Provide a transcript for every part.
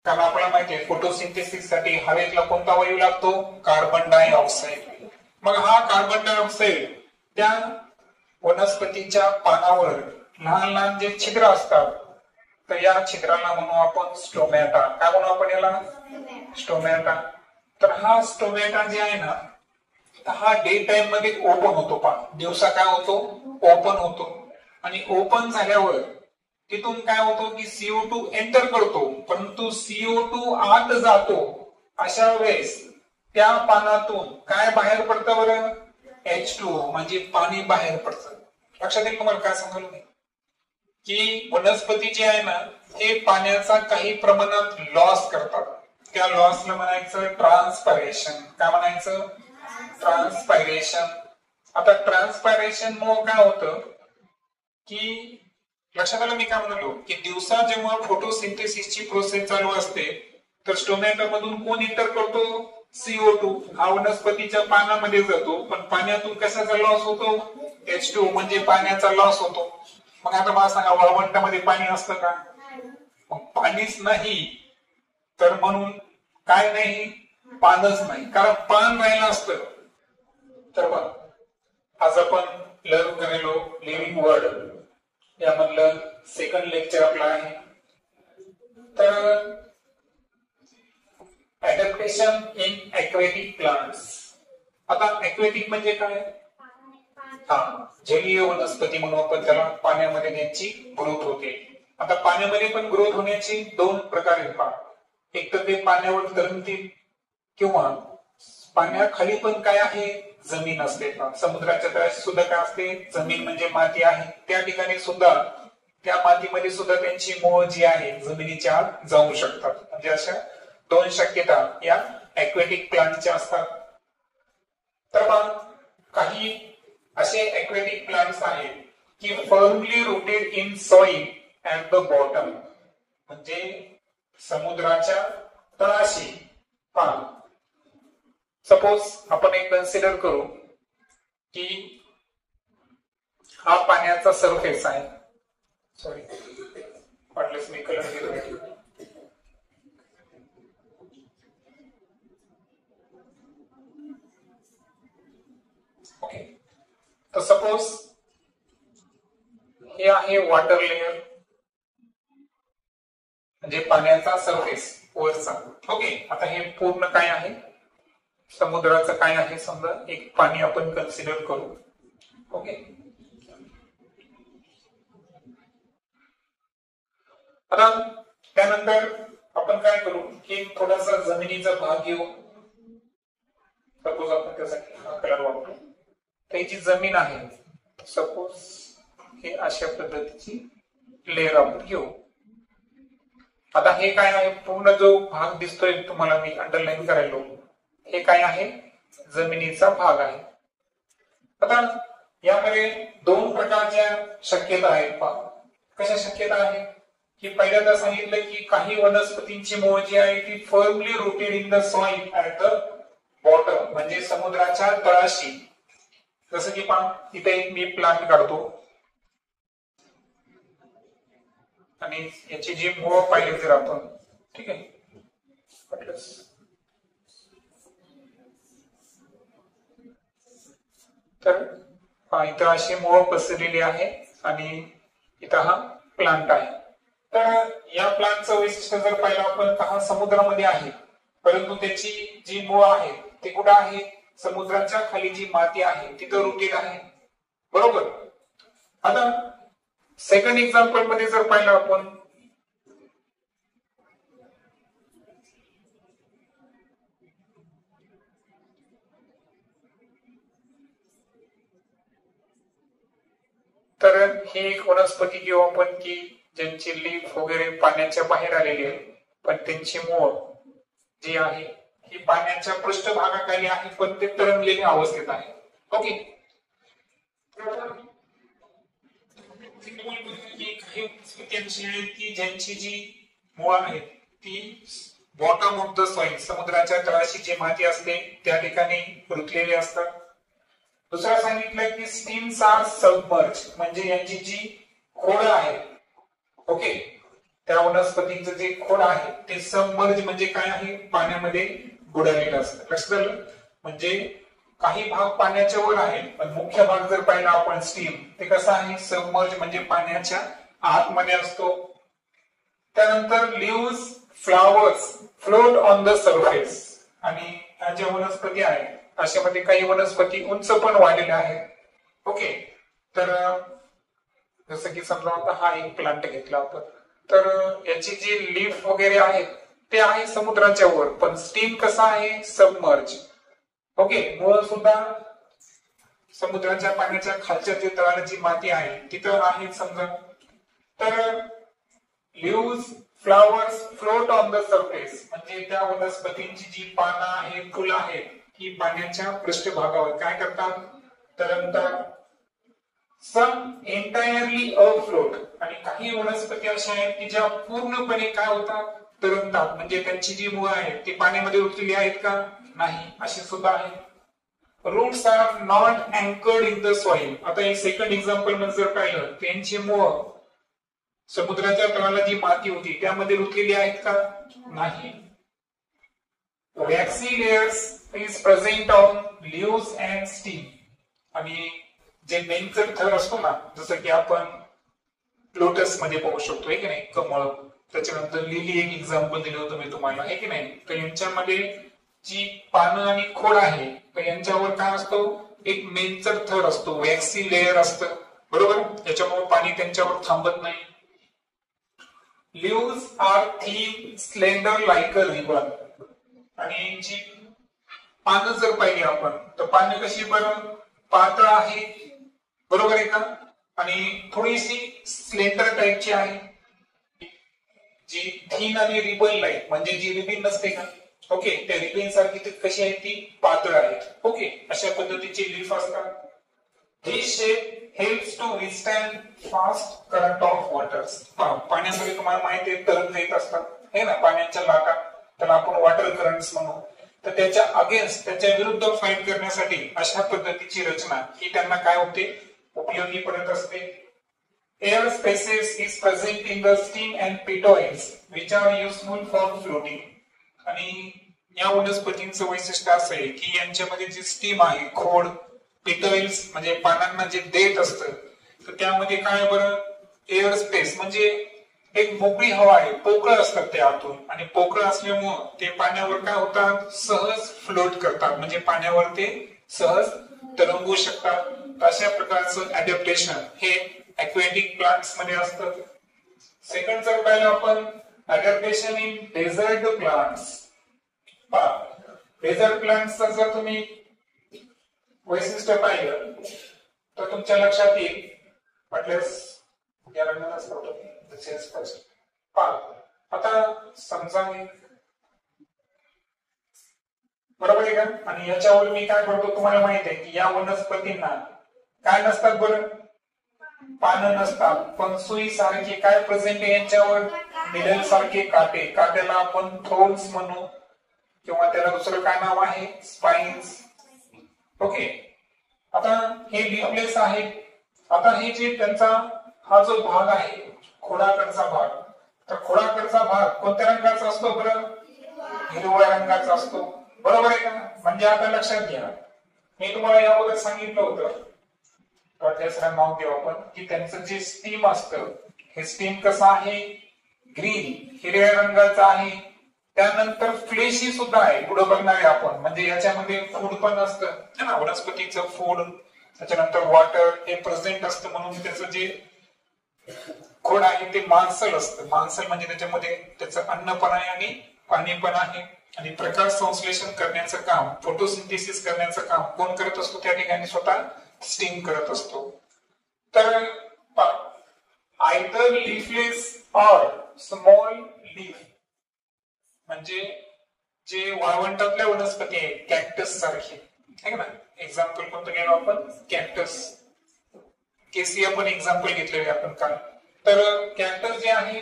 कारण आपल्याला माहिती आहे फोटोसिंथेसिस साठी हवेतला कोणता वायू लागतो? Carbon dioxide. मग हा कार्बन डायऑक्साईड त्या वनस्पतीच्या पानावर लहान लहान जे छिद्र असतात, तर या छिद्राला म्हणू आपण स्टोमॅटा. काय म्हणू आपण याला? स्टोमॅटा. तर हा स्टोमॅटा जे आहे ना, हा डे टाइम मध्ये ओपन होतो. दिवसा काय होतो? ओपन होतो. आणि ओपन झाल्यावर तिथून काय होतो की CO2 एंटर करतो, परंतु CO2 आत जातो. अशा वेळेस त्या पानातून काय बाहेर पडतं बरं? H2O म्हणजे पाणी बाहेर पडतं. लक्षात येईल तुम्हाला काय सांगायला मी? की वनस्पती जी आहे ना, हे पाण्याचा काही प्रमाणात लॉस करतात. त्या लॉसला म्हणायचं ट्रान्सपायरेशन. काय म्हणायचं? ट्रान्सपायरेशन. आता ट्रान्सपायरेशन मुळे काय होतं की लक्षात आलं मी काय म्हणालो की दिवसा जेव्हा फोटोसिंथेसिसची प्रोसेस चालू असते, तर स्टोमॅटा मधून कोण एंटर करतो? CO2. हा वनस्पतीच्या पानामध्ये जातो, पण पाण्यातून कशाचा लॉस होतो? H2O म्हणजे पाण्याचा लॉस होतो. मग आता मला सांगा, वाळवंटामध्ये पाणी असतं का? मग पाणीच नाही, तर म्हणून काय नाही? पानच नाही. कारण पान राहिलं असतं तर बघ, आज आपण लर्न करेलो लिव्हिंग वर्ल्ड यामधलं सेकंड लेक्चर आपलं आहे. तर ऍडॅप्टेशन इन ॲक्वेटिक प्लांट्स. आता ॲक्वेटिक म्हणजे काय? जलीय वनस्पती म्हणून आपण त्याला. पाण्यामध्ये त्यांची ग्रोथ होते. आता पाण्यामध्ये पण ग्रोथ होण्याची दोन प्रकार आहेत. एक तर ते पाण्यावर तरंगतील, किंवा पाण्याखाली पण काय आहे? जमीन असते. समुद्राच्या तळाशी सुद्धा काय असते? जमीन म्हणजे माती आहे. त्या ठिकाणी सुद्धा, त्या मातीमध्ये सुद्धा त्यांची मूळ जी आहे जमिनीच्या आत जाऊ शकतात. म्हणजे अशा दोन शक्यता या ॲक्वेटिक प्लांटच्या असतात. तर मग काही असे ॲक्वेटिक प्लांट्स आहेत की firmly rooted in soil at the bottom. म्हणजे समुद्राच्या तळाशी. सपोज आपण एक कन्सिडर करू की हा पाण्याचा सरफेस आहे. सॉरी, वाटलेस मी कलर घेतो. ओके, तर सपोज हे आहे वॉटर लेयर, म्हणजे पाण्याचा सरफेस वरचा. ओके, आता हे पूर्ण काय आहे? समुद्राचं काय आहे? समजा एक पाणी आपण कन्सिडर करू. ओके, आता त्यानंतर आपण काय करू की थोडासा जमिनीचा भाग घेऊ. सपोज आपण त्यासाठी हा कलर वापरू. तर ही जी जमीन आहे, सपोज हे अशा पद्धतीची लेअर आपण घेऊ. आता हे काय आहे? पूर्ण जो भाग दिसतोय तुम्हाला, मी अंडरलाईन करायलो, हे काय आहे? जमिनीचा भाग आहे. आता यामध्ये दोन प्रकारच्या शक्यता आहेत. कशा शक्यता आहेत? की पहिल्यांदा सांगितलं की काही वनस्पतींची मूळ जी आहे ती firmly rooted in the soil at the bottom, म्हणजे समुद्राच्या तळाशी. जसं की इथे एक मी प्लांट काढतो आणि याची जी मूळ पाहिली जर आपण, ठीक आहे, तर इथं अशी मूळ पसरलेली आहे आणि इथं हा प्लांट आहे. तर या प्लांटचं वैशिष्ट्य जर पाहिलं आपण, तर हा समुद्रामध्ये आहे, परंतु त्याची जी मूळ आहे ती कुठं आहे? समुद्राच्या खाली जी माती आहे तिथं रूटेड आहे. बरोबर. आता सेकंड एक्झाम्पल मध्ये जर पाहिलं आपण, तर ही एक वनस्पती घेऊ आपण की ज्यांची लीफ वगैरे पाण्याच्या बाहेर आलेली आहे, पण त्यांची मूळ जी आहे ही पाण्याच्या पृष्ठभागाखाली आहे, पण ते तरंगलेल्या अवस्थेत आहे. ओके, काही वनस्पती आहेत की ज्यांची जी मूळ आहे ती बॉटम ऑफ द सॉइल, समुद्राच्या तळाशी जी माती असते त्या ठिकाणी रुतलेली असतात. दुसरं सांगितलं की स्टीम्स आर सबमर्ज, म्हणजे यांची जी खोड आहे, ओके, त्या वनस्पतीचं जे खोड आहे ते सबमर्ज म्हणजे काय आहे, पाण्यामध्ये बुडालेलं असतं. लक्षात आलं? म्हणजे काही भाग पाण्याच्या वर आहे, पण मुख्य भाग जर पाहिला आपण स्टीम, ते कसं आहे, सबमर्ज म्हणजे पाण्याच्या आतमध्ये असतो. त्यानंतर leaves, flowers float on the surface. आणि ह्या ज्या वनस्पती आहेत अशामध्ये काही वनस्पती उंच पण वाढलेल्या आहेत. ओके, तर जसं की समजा आता हा एक प्लांट घेतला आपण, तर याची जी लीफ वगैरे आहेत ते आहे समुद्राच्या वर, पण स्टीम कसा आहे, सबमर्ज. ओके, मूळ सुद्धा समुद्राच्या पाण्याच्या खालच्या जे तळाची माती आहे तिथं आहे समजा. तर leaves, flowers float on the surface म्हणजे त्या वनस्पतींची जी पानं आहेत, फुलं आहेत, ही पाण्याच्या पृष्ठभागावर काय करतात, तरंगतात. सम एंटायरली अफ्लोट, आणि काही वनस्पती अशा आहेत की ज्या पूर्णपणे काय होतात, तरंगतात. म्हणजे त्यांची जी मुळं आहेत ती पाण्यामध्ये रुतलेली आहेत का, नाही, अशी सुद्धा आहेत. Roots are not anchored in the soil. आता हे सेकंड एक्झाम्पल मध्ये जर पाहिलं, त्यांची मुळं समुद्राच्या तळाला जी माती होती त्यामध्ये रुतलेली आहेत का, नाही. Waxy layers is present on leaves and stem. आणि जे मेनचा थर असतो ना, जसं की आपण लोटस मध्ये पाहू शकतो, आहे की नाही, कमळ, त्याच्यानंतर लिली एक एक्झाम्पल दिलं होतं मी तुम्हाला, आहे की नाही. तर यांच्यामध्ये जी पानं आणि खोड आहे तर यांच्यावर काय असतो, एक मेनचर थर असतो, वॅक्सी लेयर असतं, बरोबर. त्याच्यामुळे पाणी त्यांच्यावर थांबत नाही. Lives R thin, slender like a ribbon. आणि जी पानं जर पाहिली आपण तर पानं कशी बरं, पातळ आहे, बरोबर आहे का, आणि थोडीशी स्लेंडर टाईपची आहे. जी थिन आणि रिबन लाईक म्हणजे जी रिबन नसते का, ओके, त्या रिबन सारखी कशी आहे, ती पातळ आहे. ओके, अशा पद्धतीची लीफ असतात. This shape helps to withstand fast current of waters. पाण्यामध्ये तुम्हाला माहिती आहे तरंग येत असतात, हे ना, पाण्याच्या लाटा, त्याला आपण वॉटर करंट्स म्हणू. तर त्याच्या अगेन्स्ट, त्याच्या विरुद्ध फाईट करण्यासाठी अशा पद्धतीची रचना ही त्यांना काय होते, उपयोगी पडत असते. Air spaces is present in the stem and petioles which are useful for floating. आणि या वनस्पतींचं वैशिष्ट्य असं आहे की यांच्यामध्ये जी स्टीम आहे, खोड, पिटोइल्स म्हणजे पानांना जे देत असतं, तर त्यामध्ये काय बरं, एअर स्पेस म्हणजे एक मोकळी हवा आहे, पोकळ असतात ते आतून, आणि पोकळ असल्यामुळं ते पाण्यावर काय होतात, सहज फ्लोट करतात, म्हणजे पाण्यावर ते सहज तरंगू शकतात. अशा प्रकारचं अडॅप्टेशन हे एक्वेटिक प्लांट्स मध्ये असतं. सेकंड जर पाहिलं आपण, adaptation in desert plants. Desert प्लांट्सचं जर तुम्ही वैशिष्ट्य पाहिलं तर तुमच्या लक्षात येईल. म्हटल्यास या रंगाला आता समजा, बरोबर आहे का, आणि याच्यावर मी काय करतो, तुम्हाला माहित आहे की या वनस्पतींना काय नसतात बरं, पानं नसतात, पण सुई सारखे काय प्रेझेंट आहे यांच्यावर, निडल सारखे काटे, काट्याला आपण थ्रोन्स म्हणू, किंवा त्याला दुसरं काय नाव आहे, स्पाइन्स. ओके, आता हे लीफलेस आहे. आता हे जे त्यांचा हा जो भाग आहे, खोडाकडचा भाग, तर खोडाकडचा भाग कोणत्या रंगाचा असतो बरं, हिरव्या रंगाचा असतो, बरोबर आहे का. म्हणजे आता लक्षात घ्या, मी तुम्हाला याबद्दल सांगितलं होतं, नाव देऊ आपण, की त्यांचं जे स्टीम असतं, हे स्टीम कसं आहे, ग्रीन, हिरव्या रंगाचं आहे. त्यानंतर फ्लेशी सुद्धा आहे, पुढे बघणार आहे आपण, म्हणजे याच्यामध्ये फूड पण असतं ना, वनस्पतीचं फूड, त्याच्यानंतर वॉटर हे प्रेझेंट असतं, म्हणून त्याचं जे खोड आहे ते मांसल असतं. मांसल म्हणजे त्याच्यामध्ये त्याचं अन्न पण आहे आणि पाणी पण आहे. आणि प्रकाश संश्लेषण करण्याचं काम, फोटोसिंथेसिस करण्याचं काम कोण करत असतो त्या ठिकाणी, स्वतः स्टीम करत असतो. तर either leafless or small leaf म्हणजे जे वाळवंटातल्या वनस्पती आहेत, कॅक्टस सारखे, आहे ना. एक्झाम्पल कोणतं घ्यायला आपण, कॅक्टस, केसिया पण एक्झाम्पल घेतलेले आपण काल. तर कॅक्टस जे आहे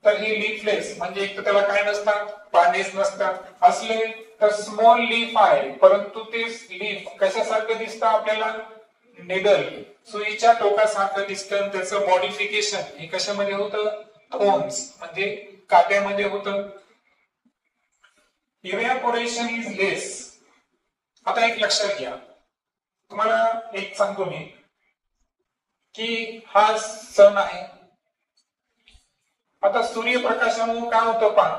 तर हे लीफलेस म्हणजे एक तर त्याला काय नसतात, पानेच नसतात, असले तर स्मॉल लीफ आहे, परंतु ते लीफ कशासारखं दिसतं आपल्याला, निडल, सुईच्या टोकासारखं दिसतं. त्याचं मॉडिफिकेशन हे कशामध्ये होतं, थोन्स म्हणजे काट्यामध्ये होतं. इव्हॅपोरेशन इज लेस. आता एक लक्षात घ्या, तुम्हाला एक सांगतो मी की हा सन आहे. आता सूर्यप्रकाशामुळे काय होतं पहा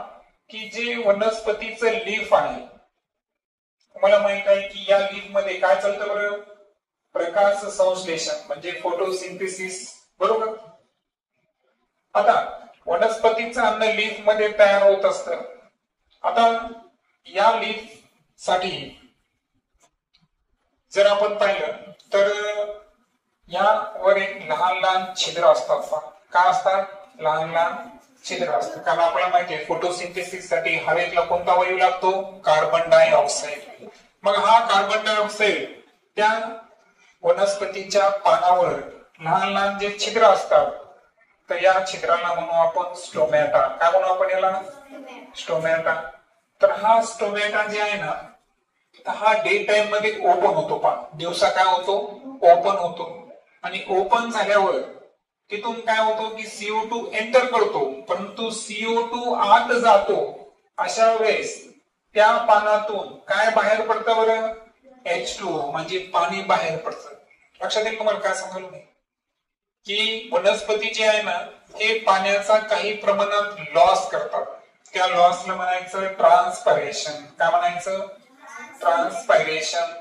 की जे वनस्पतीचं लीफ आहे, तुम्हाला माहित आहे की या लीफ मध्ये काय चालतं बरं, प्रकाश संश्लेषण म्हणजे फोटोसिंथेसिस, बरोबर. आता वनस्पतीचं अन्न लीफ मध्ये तयार होत असतं. आता या लीफ साठी जर आपण पाहिलं तर यावर एक लहान लहान छिद्र असतात. का असतात? लहान लहान छिद्र असतात. कारण आपल्याला माहिती आहे फोटोसिंथेसिस साठी हवेतला कोणता वायू लागतो? Carbon dioxide. मग हा कार्बन डायऑक्साईड त्या वनस्पतीच्या पानावर लहान लहान जे छिद्र असतात, तर या छिद्राला म्हणू आपण स्टोमॅटा. काय म्हणू आपण याला? स्टोमॅटा. तर हा स्टोमॅटा जे आहे ना, तर हा डे टाइम मध्ये ओपन होतो. दिवसा काय होतो? ओपन होतो. आणि ओपन झाल्यावर तिथून काय होतो की CO2 एंटर करतो, परंतु CO2 आत जातो. अशा वेळेस त्या पानातून काय बाहेर पडतं बरं? H2O म्हणजे पाणी बाहेर पडतं. लक्षात येईल तुम्हाला काय सांगाल मी की वनस्पती जी आहे ना, हे पाण्याचा काही प्रमाणात लॉस करतात. त्या लॉसला म्हणायचं ट्रान्सपायरेशन. काय म्हणायचं? ट्रान्सपायरेशन.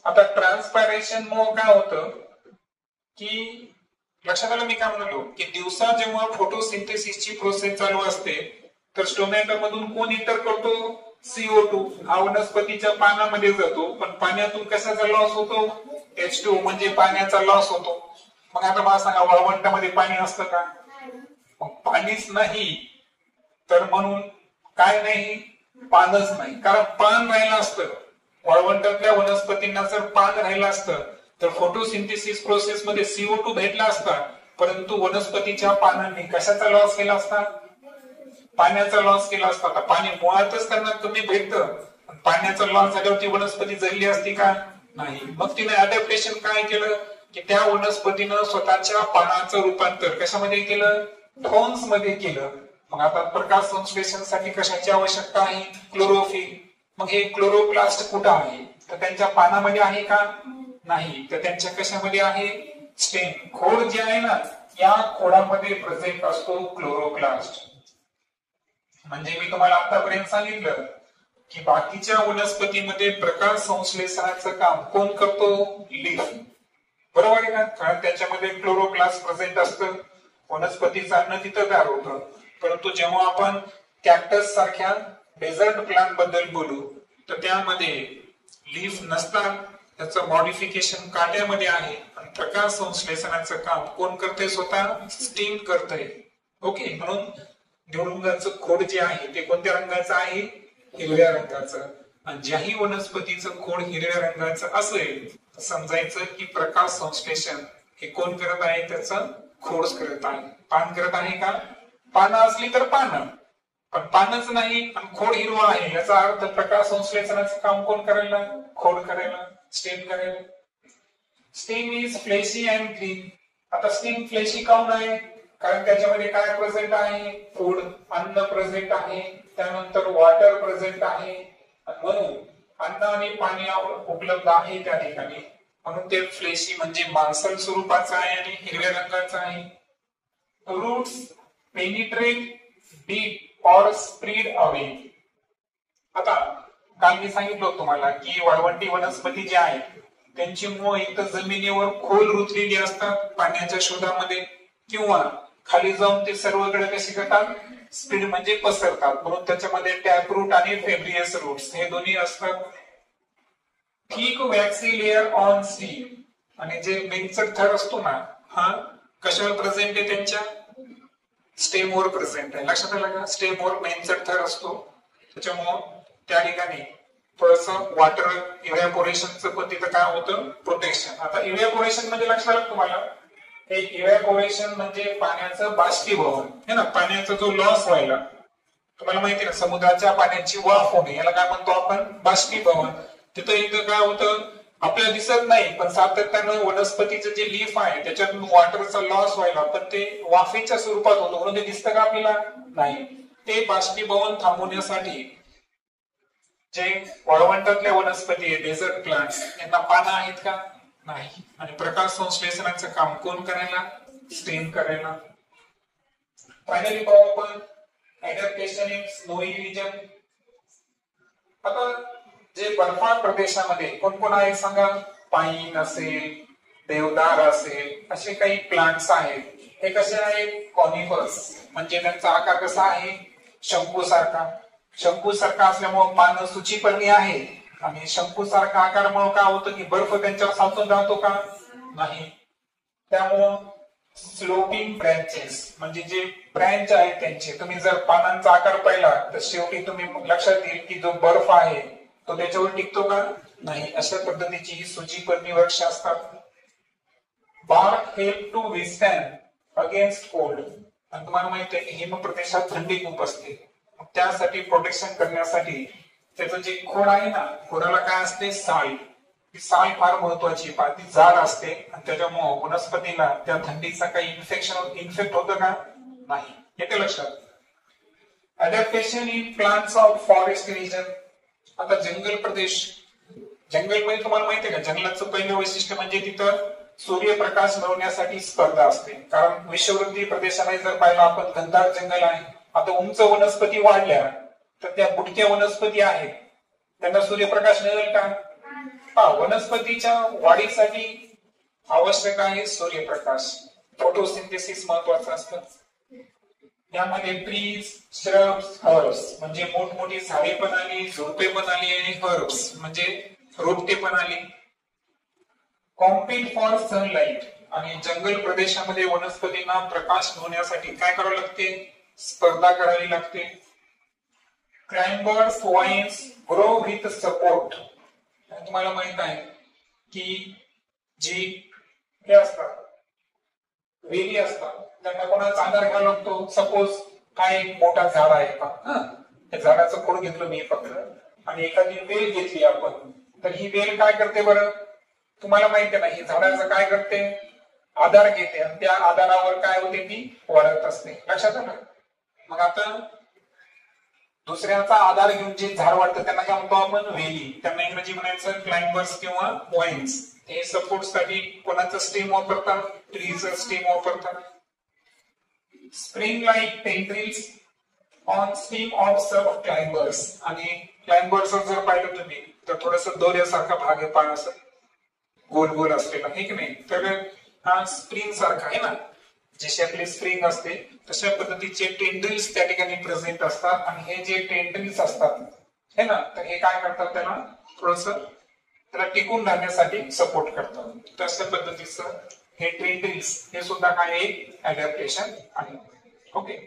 आता ट्रान्सपायरेशन मुळे काय होतं की लक्षात आलं मी काय म्हणालो की दिवसा जेव्हा फोटोसिंथेसिसची प्रोसेस चालू असते तर स्टोमॅटा मधून कोण एंटर करतो? CO2. हा वनस्पतीच्या पानामध्ये जातो, पण पाण्यातून कशाचा लॉस होतो? H2O म्हणजे पाण्याचा लॉस होतो. मग आता मला सांगा, वाळवंटामध्ये पाणी असतं का? पाणीच नाही, तर म्हणून काय नाही? पानच नाही. कारण पान राहिलं असतं, वाळवंटातल्या वनस्पतींना जर पान राहिलं असतं तर फोटोसिंथेसिस प्रोसेस मध्ये CO2 भेटला असता, परंतु वनस्पतीच्या पानांनी कशाचा लॉस केला असता? पाण्याचा लॉस केला असता. आता पाणी मुळातच त्यांना कमी भेटतं, पाण्याचा लॉस झाल्यावरती वनस्पती जगली असती का? नाही. मग तिने अडॅप्टेशन काय केलं की त्या वनस्पतीनं स्वतःच्या पानाचं रूपांतर कशामध्ये केलं? थोन्स मध्ये केलं. मग आता प्रकाश संश्लेषणासाठी कशाची आवश्यकता आहे? क्लोरोफिल. मग हे क्लोरोप्लास्ट कुठं आहे? तर त्यांच्या पानामध्ये आहे का? नाही. तर त्यांच्या कशामध्ये आहे? स्टेम. खोड जे आहे ना, या खोडामध्ये प्रेझेंट असतो क्लोरोप्लास्ट. म्हणजे मी तुम्हाला आतापर्यंत सांगितलं की बाकीच्या वनस्पतीमध्ये प्रकाश संश्लेषणाचं काम कोण करतो? लीफ. बरोबर आहे का? कारण त्याच्यामध्ये क्लोरोप्लास्ट प्रेझेंट असतं, वनस्पतीचं अन्न तिथं तयार होतं. परंतु जेव्हा आपण कॅक्टस सारख्या डेझर्ट प्लांट बद्दल बोलू तर त्यामध्ये लीफ नसतात, त्याचं मॉडिफिकेशन काट्यामध्ये आहे. आणि प्रकाश संश्लेषणाचं काम कोण करते? स्वतः स्टीम करते. ओके. म्हणून निवडुंगाचं खोड जे आहे ते कोणत्या रंगाचं आहे? हिरव्या रंगाचं. आणि ज्याही वनस्पतीचं खोड हिरव्या रंगाचं असेल तर समजायचं की प्रकाश संश्लेषण हे कोण करत आहे? त्याचं खोडच करत आहे. पान करत आहे का? पानं असली तर पानं, पण पानच नाही आणि खोड हिरवा आहे, याचा अर्थ प्रकाश संश्लेषणाचं काम कोण करायला? खोड करायला, स्टेम करायला. Stem is fleshy and green. आता स्टेम फ्लेशी काऊन आहे? कारण त्याच्यामध्ये काय प्रेझेंट आहे? फूड, अन्न प्रेझेंट आहे, त्यानंतर वॉटर प्रेझेंट आहे. म्हणून अन्न आणि पाणी उपलब्ध आहे त्या ठिकाणी, म्हणून ते फ्लेशी म्हणजे मांसल स्वरूपाचं आहे आणि हिरव्या रंगाचं आहे. रूट्स पेनिट्रेट डीप और स्प्रेड अवे. आता काल मी सांगितलं तुम्हाला की वाळवंटी वनस्पती जे आहेत त्यांची मूळ एक तर जमिनीवर खोल रुतलेली असतात पाण्याच्या शोधामध्ये, किंवा खाली जाऊन ते सर्वकडे कसे करतात? स्प्रेड म्हणजे पसरतात. म्हणून त्याच्यामध्ये टॅप रूट आणि फेब्रियस रूट्स हे दोन्ही असतात. Thick waxy layer on steam. आणि जे बेंचर थर असतो ना, हा कशावर प्रेझेंट आहे? त्यांच्या स्टेमवर प्रेझेंट आहे. लक्षात आलं का? स्टेमवर बेंचर थर असतो, त्याच्यामुळे त्या ठिकाणी थोडस वॉटर इव्हॅपोरेशनचं पण तिथं काय होतं? प्रोटेक्शन. आता इव्हॅपोरेशन म्हणजे लक्षात आलं तुम्हाला? हे इव्हॅपोरेशन म्हणजे पाण्याचं बाष्पीभवन है ना, पाण्याचा जो लॉस व्हायला. तुम्हाला माहिती ना, समुद्राच्या पाण्याची वाफ होणे याला काय म्हणतो आपण? बाष्पीभवन. तिथं इथं काय होतं? आपल्याला दिसत नाही, पण सातत्यानं वनस्पतीचं जे लीफ आहे त्याच्यातून वॉटरचा लॉस व्हायला, पण ते वाफेच्या स्वरूपात होतं म्हणून ते दिसतं का आपल्याला? नाही. ते बाष्पीभवन थांबवण्यासाठी जे वाळवंटातल्या वनस्पती आहे, डेझर्ट प्लांट्स, यांना पानं आहेत का? नाही. आणि प्रकाश संश्लेषणाचं काम कोण करायला? स्टेम करायला. फायनली पाहू आपण ऍडॅप्टेशन इन स्नोई रिजन. आता जे बर्फाळ प्रदेशामध्ये कोण कोण आहे सांगा? पाईन असेल, देवदार असेल, असे काही प्लांट्स आहेत. हे कसे आहेत? कॉनिफर्स. म्हणजे त्यांचा आकार कसा आहे? शंकूसारखा. शंकूसारखा असल्यामुळे पानं सूचीपर्णी आहे. आणि शंकूसारखा आकारमुळे काय होतं की बर्फ त्यांच्यावर साचून राहतो का? नाही. त्यामुळं स्लोपिंग ब्रँचेस, म्हणजे जे ब्रँच आहेत त्यांचे, तुम्ही जर पानांचा आकार पाहिला तर शेवटी तुम्ही लक्षात येईल की जो बर्फ आहे तो त्याच्यावर टिकतो का? नाही. अशा पद्धतीची ही सूचीपर्णी वृक्ष असतात. Bark help to withstand against cold. आणि तुम्हाला माहिती आहे की हिम प्रदेशात थंडी खूप असते. त्यासाठी प्रोटेक्शन करण्यासाठी त्याचं जे खोड आहे ना, खोडाला काय असते? साल. ती साल फार महत्वाची, ती जाड असते आणि त्याच्यामुळे वनस्पतीला त्या थंडीचा काही इन्फेक्ट होतं का? नाही. येते लक्षात. Adaptation in plants of forest region. आता जंगल प्रदेश, जंगलमध्ये तुम्हाला माहिती आहे का, जंगलाचं पहिलं वैशिष्ट्य म्हणजे तिथं सूर्यप्रकाश मिळवण्यासाठी स्पर्धा असते. कारण विषुववृत्तीय प्रदेशामध्ये जर पाहिलं आपण, घनदाट जंगल आहे. आता उंच वनस्पती वाढल्या तर त्या बुटक्या वनस्पती आहेत, त्यांना सूर्यप्रकाश मिळेल का? वनस्पतीच्या वाढीसाठी आवश्यक आहे सूर्यप्रकाश. फोटोसिंथेसिस महत्वाचं असतं. यामध्ये ट्रीज, श्रब्स, हर्ब्स म्हणजे मोठमोठी झाडे पण आली, झुडपे पण आली, आणि हर्ब्स म्हणजे रोपटे पण आली. Compete for sunlight. आणि जंगल प्रदेशामध्ये वनस्पतींना प्रकाश मिळवण्यासाठी काय करावं लागते? स्पर्धा करावी लागते. Climbers vines grow with support. तुम्हाला माहित आहे की जी हे असतात, वेली असतात, त्यांना कोणाचा आधार घ्यावा लागतो. सपोज काय एक मोठा झाड आहे का, त्या झाडाचं खोड घेतलं मी फक्त आणि एखादी वेल घेतली आपण, तर ही वेल काय करते बरं? तुम्हाला माहिती आहे ना, ही झाडाचं काय करते? आधार घेते आणि त्या आधारावर काय होते? ती वाढत असते. लक्षात आलं? मग आता दुसऱ्याचा आधार घेऊन जे झाड वाढतं त्यांना काय म्हणतो आपण? वेली. त्यांना इंग्रजी म्हणायचं क्लाइंबर्स किंवा वाईन्स. हे सपोर्ट साठी कोणाचं स्टेम वापरतात? ट्रीचं स्टेम वापरतात. Spring like tendrils on stem of sub climbers. आणि क्लाइंबर्स जर पाहिलं तुम्ही तर थोडस दोऱ्यासारखा भाग आहे, पान असं गोल गोल असलेला, हे की नाही? तर हा स्प्रिंग सारखा आहे ना, जशी आपली स्प्रिंग असते तशा पद्धतीचे टेंड्रिल्स त्या ठिकाणी प्रेझेंट असतात. आणि हे जे टेंड्रिल्स असतात हे ना, तर हे काय करतात? त्याला थोडस त्याला टिकून राहण्यासाठी सपोर्ट करतात. तशा पद्धतीचं हे टेंड्रिल्स हे सुद्धा काय आहे? अडॅप्टेशन आहे. ओके.